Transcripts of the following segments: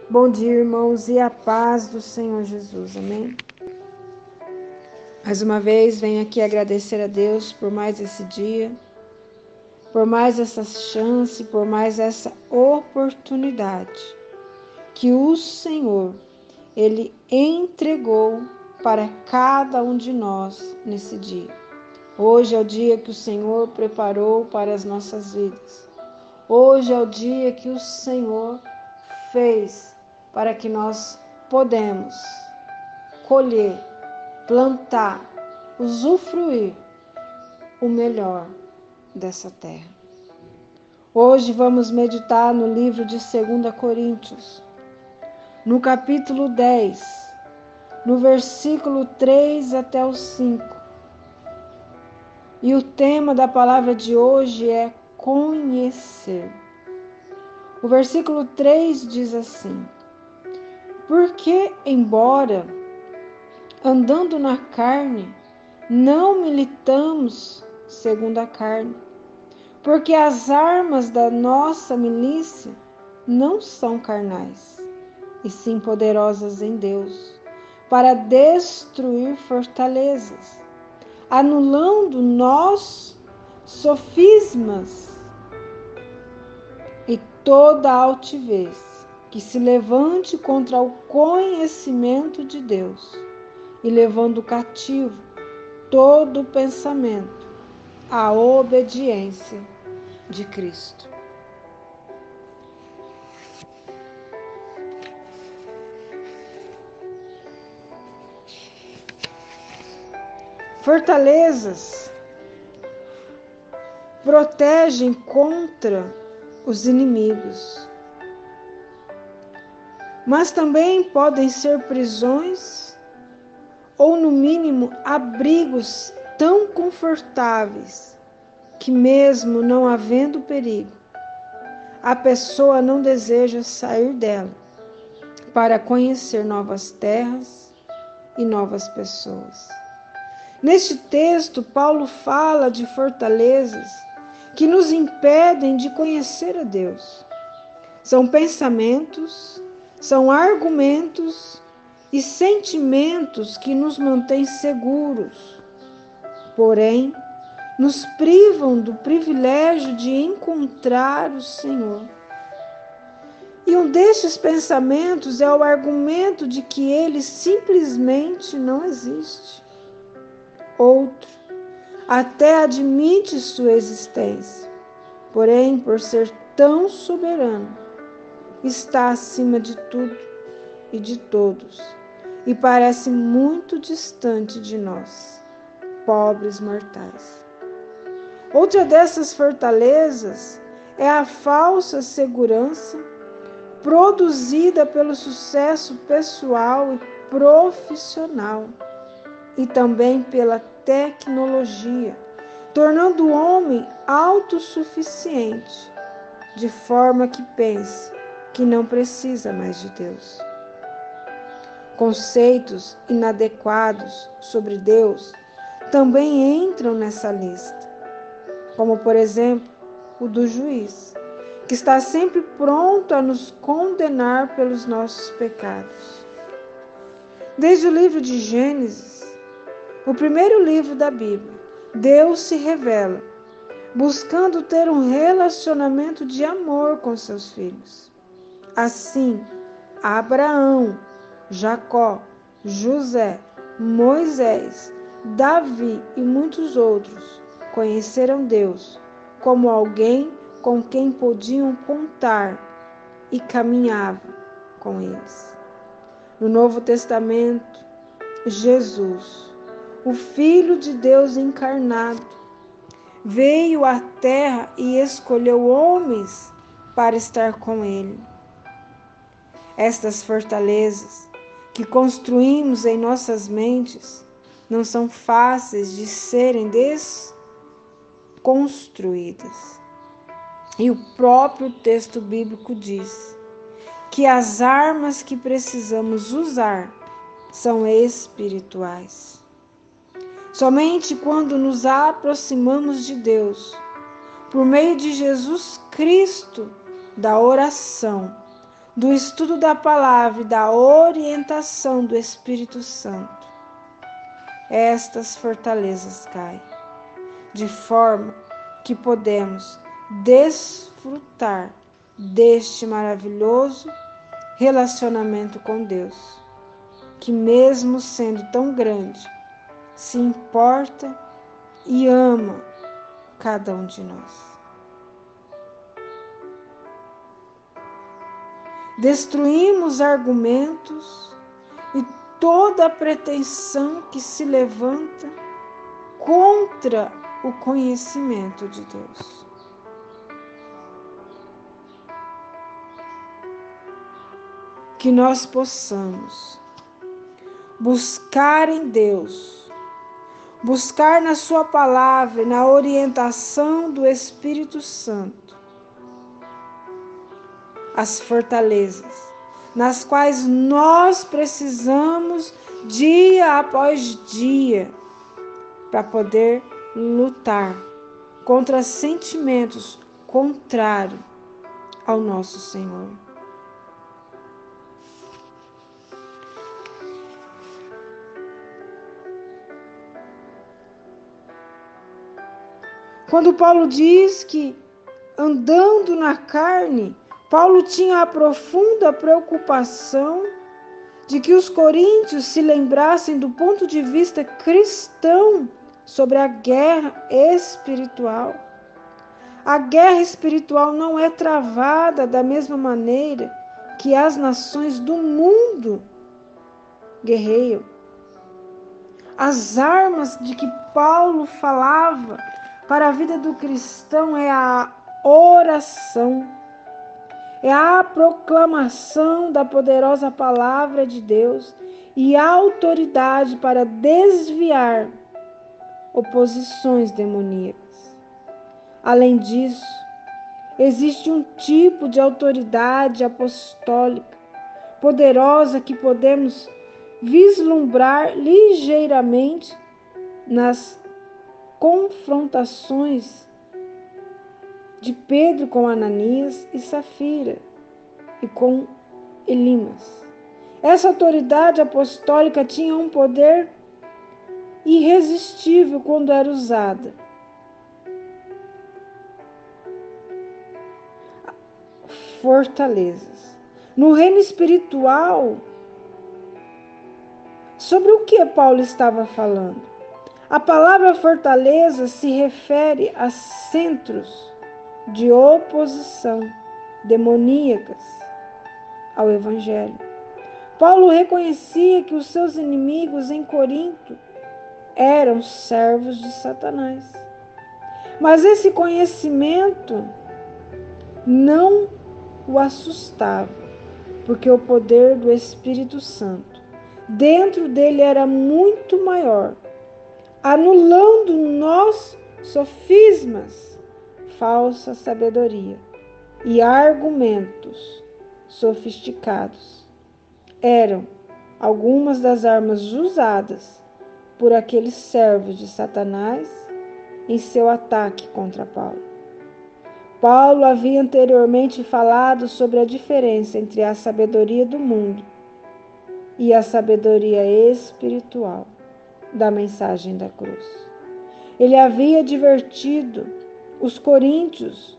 Bom dia, irmãos, e a paz do Senhor Jesus, amém? Mais uma vez, venho aqui agradecer a Deus por mais esse dia, por mais essa chance, por mais essa oportunidade que o Senhor, Ele entregou para cada um de nós nesse dia. Hoje é o dia que o Senhor preparou para as nossas vidas. Hoje é o dia que o Senhor fez para que nós podemos colher, plantar, usufruir o melhor dessa terra. Hoje vamos meditar no livro de 2 Coríntios, no capítulo 10, no versículo 3 até o 5. E o tema da palavra de hoje é conhecer. O versículo 3 diz assim: porque, embora andando na carne, não militamos segundo a carne, porque as armas da nossa milícia não são carnais, e sim poderosas em Deus, para destruir fortalezas, anulando nós sofismas e toda altivez que se levante contra o conhecimento de Deus, e levando cativo todo pensamento à obediência de Cristo. Fortalezas protegem contra os inimigos, mas também podem ser prisões ou, no mínimo, abrigos tão confortáveis que, mesmo não havendo perigo, a pessoa não deseja sair dela para conhecer novas terras e novas pessoas. Neste texto, Paulo fala de fortalezas que nos impedem de conhecer a Deus. São pensamentos, são argumentos e sentimentos que nos mantêm seguros, porém, nos privam do privilégio de encontrar o Senhor. E um destes pensamentos é o argumento de que Ele simplesmente não existe. Outro até admite sua existência, porém, por ser tão soberano, está acima de tudo e de todos, e parece muito distante de nós, pobres mortais. Outra dessas fortalezas é a falsa segurança produzida pelo sucesso pessoal e profissional, e também pela tecnologia, tornando o homem autossuficiente, de forma que pense que não precisa mais de Deus. Conceitos inadequados sobre Deus também entram nessa lista, como, por exemplo, o do juiz, que está sempre pronto a nos condenar pelos nossos pecados. Desde o livro de Gênesis, o primeiro livro da Bíblia, Deus se revela, buscando ter um relacionamento de amor com seus filhos. Assim, Abraão, Jacó, José, Moisés, Davi e muitos outros conheceram Deus como alguém com quem podiam contar e caminhavam com eles. No Novo Testamento, Jesus, o Filho de Deus encarnado, veio à terra e escolheu homens para estar com ele. Estas fortalezas que construímos em nossas mentes não são fáceis de serem desconstruídas. E o próprio texto bíblico diz que as armas que precisamos usar são espirituais. Somente quando nos aproximamos de Deus, por meio de Jesus Cristo, da oração, do estudo da palavra e da orientação do Espírito Santo, estas fortalezas caem, de forma que podemos desfrutar deste maravilhoso relacionamento com Deus, que mesmo sendo tão grande, se importa e ama cada um de nós. Destruímos argumentos e toda pretensão que se levanta contra o conhecimento de Deus. Que nós possamos buscar em Deus, buscar na Sua palavra e na orientação do Espírito Santo as fortalezas nas quais nós precisamos dia após dia para poder lutar contra sentimentos contrários ao nosso Senhor. Quando Paulo diz que andando na carne, Paulo tinha a profunda preocupação de que os coríntios se lembrassem do ponto de vista cristão sobre a guerra espiritual. A guerra espiritual não é travada da mesma maneira que as nações do mundo guerreiam. As armas de que Paulo falava para a vida do cristão é a oração, é a proclamação da poderosa palavra de Deus e a autoridade para desviar oposições demoníacas. Além disso, existe um tipo de autoridade apostólica poderosa que podemos vislumbrar ligeiramente nas confrontações de Pedro com Ananias e Safira e com Elimas. Essa autoridade apostólica tinha um poder irresistível quando era usada. Fortalezas. No reino espiritual, sobre o que Paulo estava falando? A palavra fortaleza se refere a centros de oposição demoníacas ao Evangelho. Paulo reconhecia que os seus inimigos em Corinto eram servos de Satanás. Mas esse conhecimento não o assustava, porque o poder do Espírito Santo dentro dele era muito maior, anulando nos sofismas, falsa sabedoria e argumentos sofisticados. Eram algumas das armas usadas por aqueles servos de Satanás em seu ataque contra Paulo. Paulo havia anteriormente falado sobre a diferença entre a sabedoria do mundo e a sabedoria espiritual da mensagem da cruz. Ele havia advertido os coríntios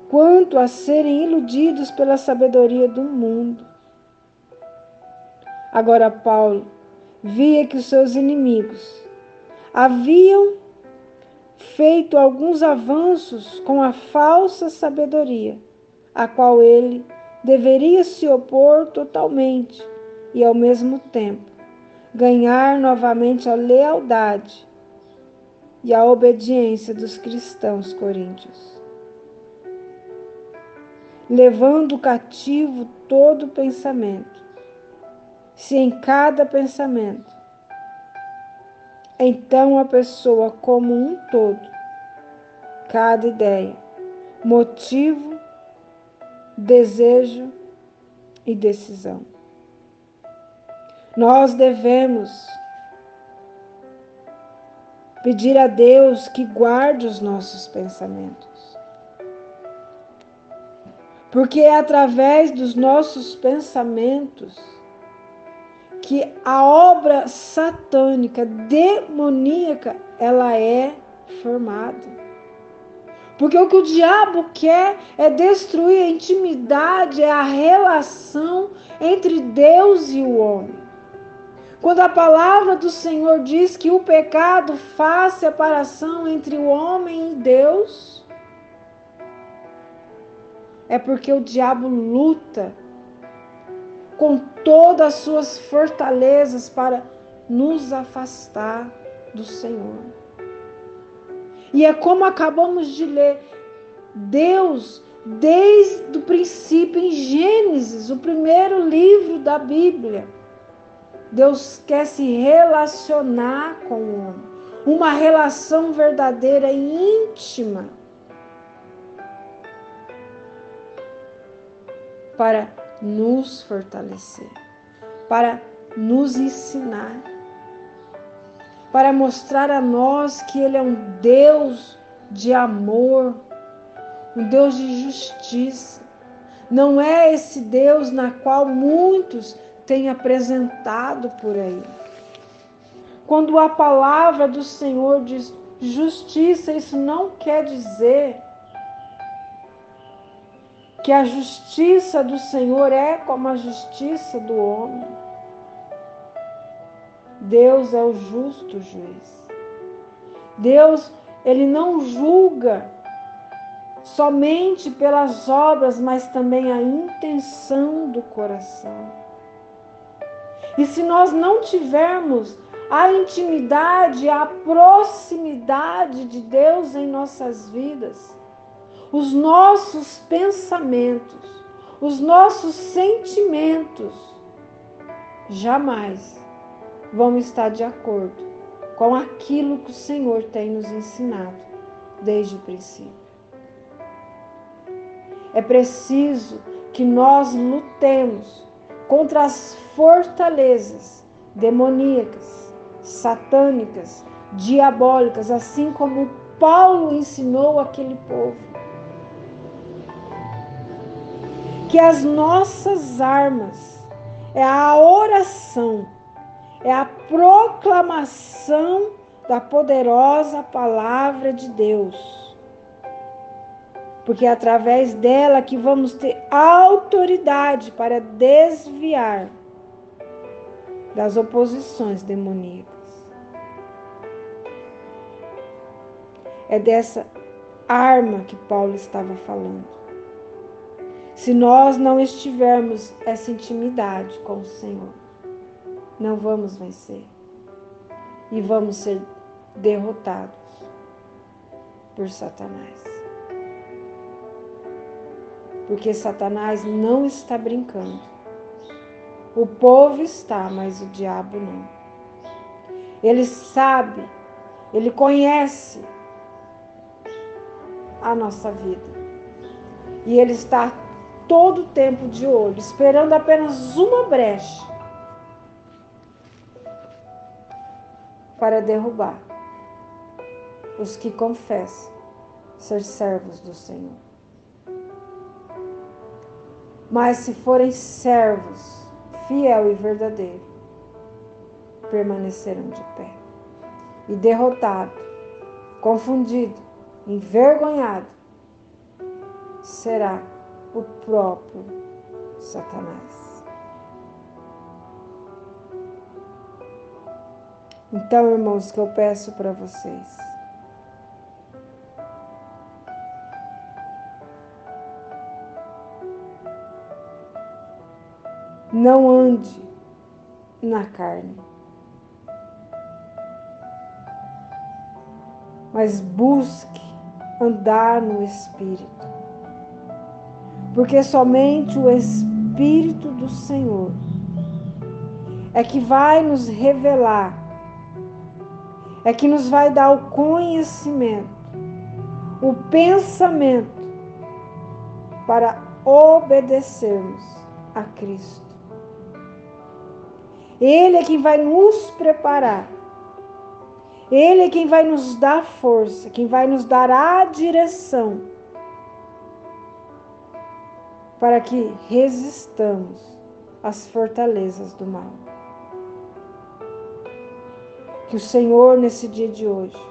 quanto a serem iludidos pela sabedoria do mundo. Agora Paulo via que os seus inimigos haviam feito alguns avanços com a falsa sabedoria, a qual ele deveria se opor totalmente e, ao mesmo tempo, ganhar novamente a lealdade e a obediência dos cristãos coríntios, levando cativo todo pensamento. Se em cada pensamento, então a pessoa como um todo, cada ideia, motivo, desejo e decisão. Nós devemos pedir a Deus que guarde os nossos pensamentos, Porque é através dos nossos pensamentos que a obra satânica, demoníaca, ela é formada. Porque o que o diabo quer é destruir a intimidade, é a relação entre Deus e o homem. Quando a palavra do Senhor diz que o pecado faz separação entre o homem e Deus, é porque o diabo luta com todas as suas fortalezas para nos afastar do Senhor. E é como acabamos de ler, Deus, desde o princípio, em Gênesis, o primeiro livro da Bíblia, Deus quer se relacionar com o homem, uma relação verdadeira e íntima, para nos fortalecer, para nos ensinar, para mostrar a nós que Ele é um Deus de amor, um Deus de justiça. Não é esse Deus na qual muitos têm apresentado por aí. Quando a palavra do Senhor diz justiça, isso não quer dizer que a justiça do Senhor é como a justiça do homem. Deus é o justo juiz. Deus, Ele não julga somente pelas obras, mas também a intenção do coração. E se nós não tivermos a intimidade, a proximidade de Deus em nossas vidas, os nossos pensamentos, os nossos sentimentos jamais vão estar de acordo com aquilo que o Senhor tem nos ensinado desde o princípio. É preciso que nós lutemos contra as fortalezas demoníacas, satânicas, diabólicas, assim como Paulo ensinou aquele povo. Que as nossas armas é a oração, é a proclamação da poderosa palavra de Deus. Porque é através dela que vamos ter autoridade para desviar das oposições demoníacas. É dessa arma que Paulo estava falando. Se nós não estivermos essa intimidade com o Senhor, não vamos vencer. E vamos ser derrotados por Satanás. Porque Satanás não está brincando. O povo está, mas o diabo não. Ele sabe, ele conhece a nossa vida. E ele está todo o tempo de olho, esperando apenas uma brecha para derrubar os que confessam ser servos do Senhor. Mas se forem servos, fiel e verdadeiro, permanecerão de pé. E derrotado, confundido, envergonhado, será o próprio Satanás. Então, irmãos, o que eu peço para vocês, não ande na carne, mas busque andar no Espírito. Porque somente o Espírito do Senhor é que vai nos revelar, é que nos vai dar o conhecimento, o pensamento para obedecermos a Cristo. Ele é quem vai nos preparar. Ele é quem vai nos dar força, quem vai nos dar a direção para que resistamos às fortalezas do mal. Que o Senhor, nesse dia de hoje,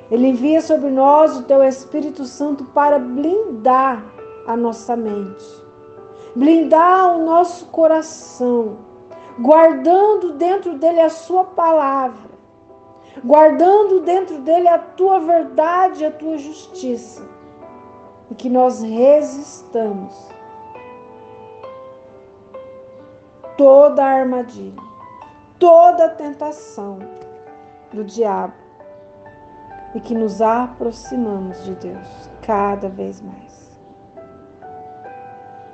Ele envia sobre nós o Teu Espírito Santo para blindar a nossa mente, blindar o nosso coração, guardando dentro dele a Sua palavra, guardando dentro dele a Tua verdade e a Tua justiça, e que nós resistamos toda a armadilha, toda a tentação do diabo, e que nos aproximamos de Deus cada vez mais.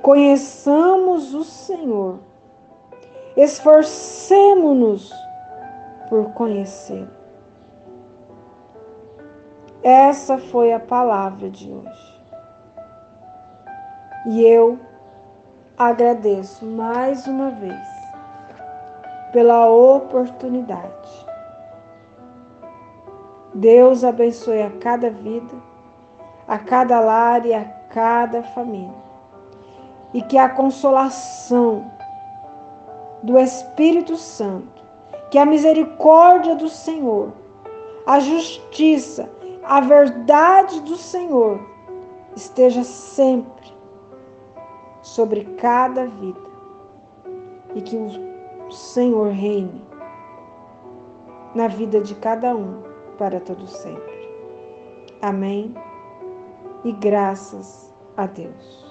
Conheçamos o Senhor, esforcemo-nos por conhecê-lo. Essa foi a palavra de hoje. E eu agradeço mais uma vez pela oportunidade. Deus abençoe a cada vida, a cada lar e a cada família. E que a consolação do Espírito Santo, que a misericórdia do Senhor, a justiça, a verdade do Senhor esteja sempre sobre cada vida. E que o Senhor reine na vida de cada um para todo sempre. Amém. E graças a Deus.